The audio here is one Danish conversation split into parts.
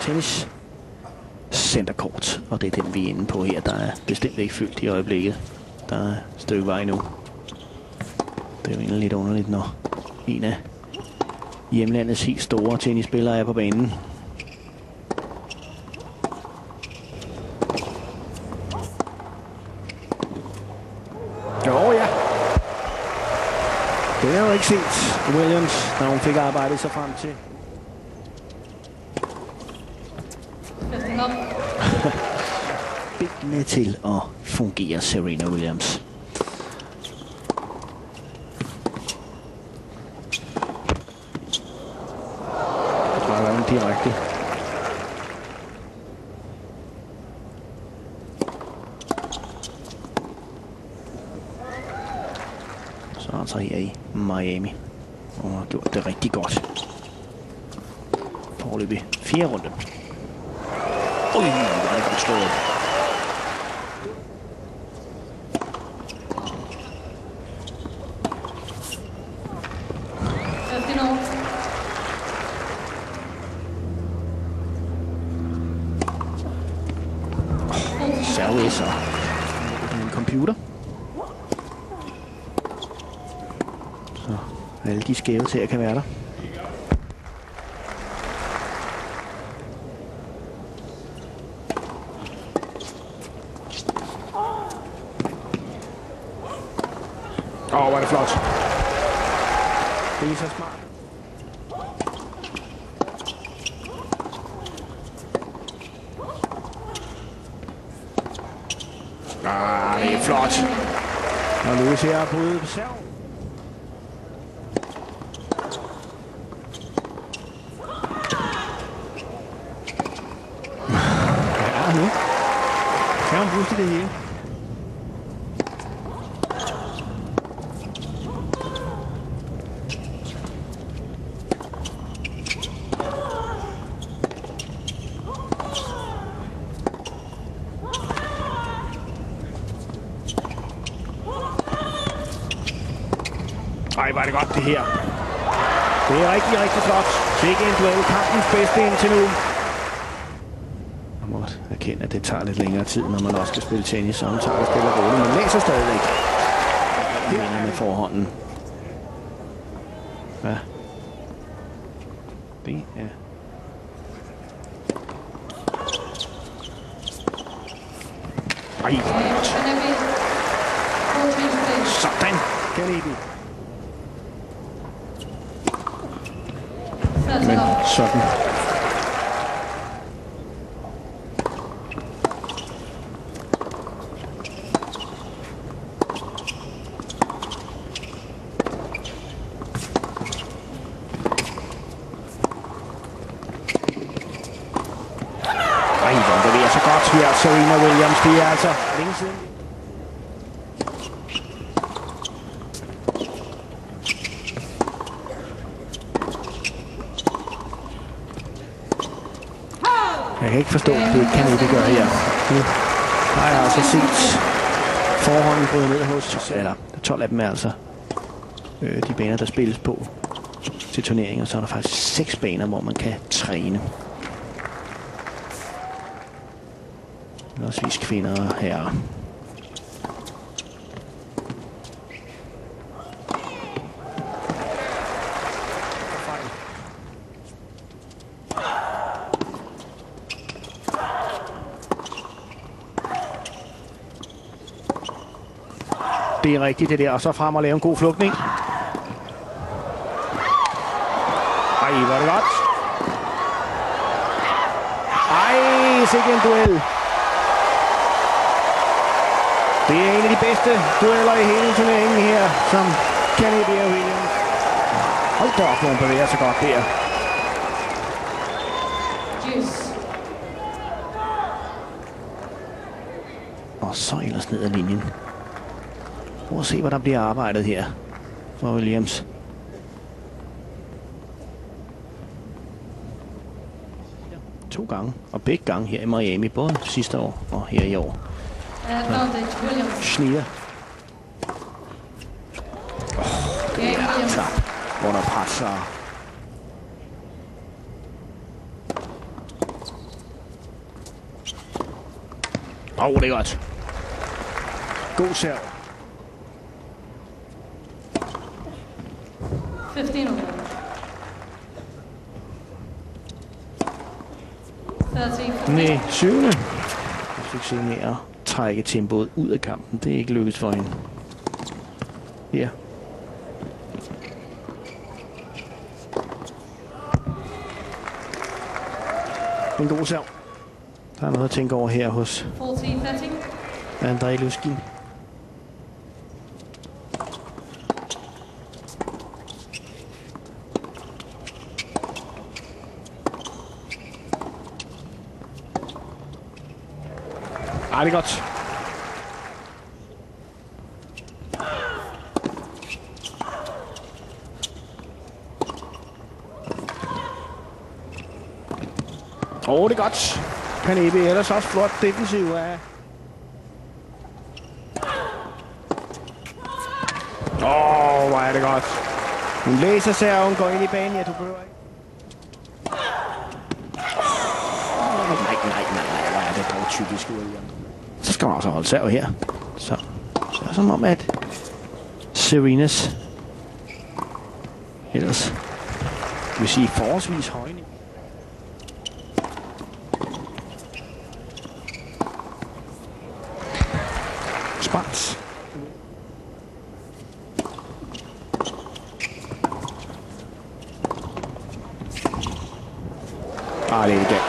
tennis centerkort, og det er den, vi er inde på her. Der er bestemt ikke fyldt i øjeblikket. Der er et stykke vej nu. Det er jo egentlig lidt underligt, når en af hjemlandets helt store tennisspillere er på banen. Jo, ja. Det har jeg jo ikke set Williams, når hun fik arbejdet sig frem til. Med til at fungere Serena Williams. Jeg tror, der er en direkte. Så altså her i Miami. Og har gjort det rigtig godt. Foreløbig 4. runde. Ui, det er godt slået. Service og en computer. Så alle de skæve til kan være der. Hvor er det flot. Det er så smart. Det er flot. Og Louis her på ude på serv. Ja, nu. Kan hun bruge det hele. Ej, var det godt det her. Det er rigtig, rigtig flot. Sikke en duel. Kampens bedste indtil nu. Man må erkende, at det tager lidt længere tid, når man også skal spille tennis, så man tager det stille og roligt. Man læser stadigvæk. Her med forhånden. Ja. Det er... Ej, sådan. Kennedy. Men sådan. Ej, hvor bevæger så godt her, Serena Williams. Det er altså længe siden. Jeg kan ikke forstå, at det kan ikke gøre her. Nu har jeg altså set forhånden bryde ned hos, eller 12 af dem er altså de baner, der spilles på til turneringer. Så er der faktisk 6 baner, hvor man kan træne. Også vis kvinder og herrer. Det er rigtigt det der, og så frem og lave en god flugtning. Ej, hvor er det godt. Ej, sikke en duel. Det er en af de bedste dueller i hele turneringen her, som Kennedy og Williams. Hold da op, hvor hun bevæger sig godt der. Og så ellers ned ad linjen. Prøv at se, hvad der bliver arbejdet her for Williams. To gange, og begge gange her i Miami, både sidste år og her i år. Schnier. Det er altså under pres. Det er godt. God serv. 15 over. 13. Nej, 7. Jeg fik se med at trække tempoet ud af kampen. Det er ikke lykkedes for hende. Her. En god serv. Der er noget at tænke over her hos 14-13. Andrei Luskin. Det er godt. Det er godt. Kanepi ellers også flot defensiv af. Hvor er det godt. Hun læser serven, går ind i banen. Ja, du behøver ikke. Nej. Hvor er det dog typisk ud. Så skal man også holde serv her. Så det er som om, at Serenas ellers vil sige forholdsvis højne. Spans. Det er det.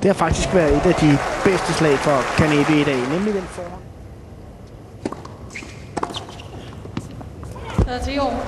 Det har faktisk været et af de bedste slag for Kanepi i dag, nemlig den foran. 30 år.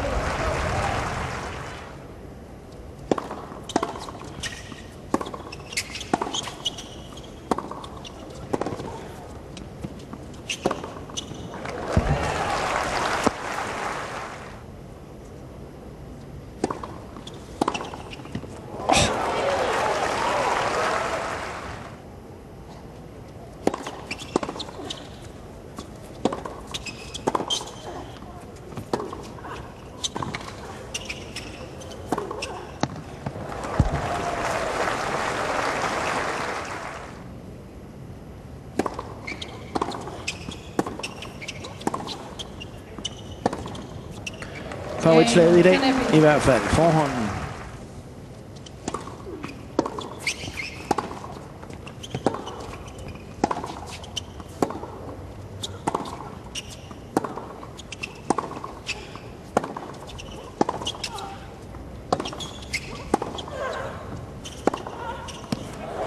Favoritslaget i dag, i hvert fald forhånden.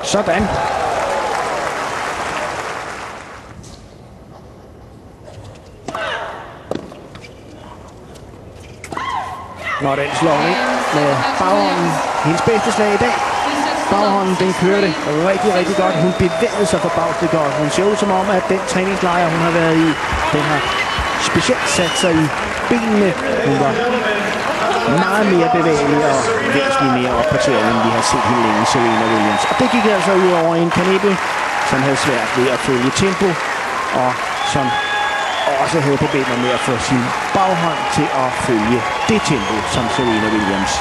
Sådan. Når den slår ind med baghånden. Hendes bedste slag i dag. Baghånden, den kørte rigtig godt. Hun bevægede sig forbavsende godt. Hun ser ud som om, at den træningslejr, hun har været i, den har specielt sat sig i benene. Hun var meget mere bevægelig og væsentligt mere opporteret, end vi har set hende længe, Serena Williams. Og det gik altså ud over en Kanepi, som havde svært ved at følge tempo, og som også havde problemer med at få sin baghånd til at følge det tempo, som Serena Williams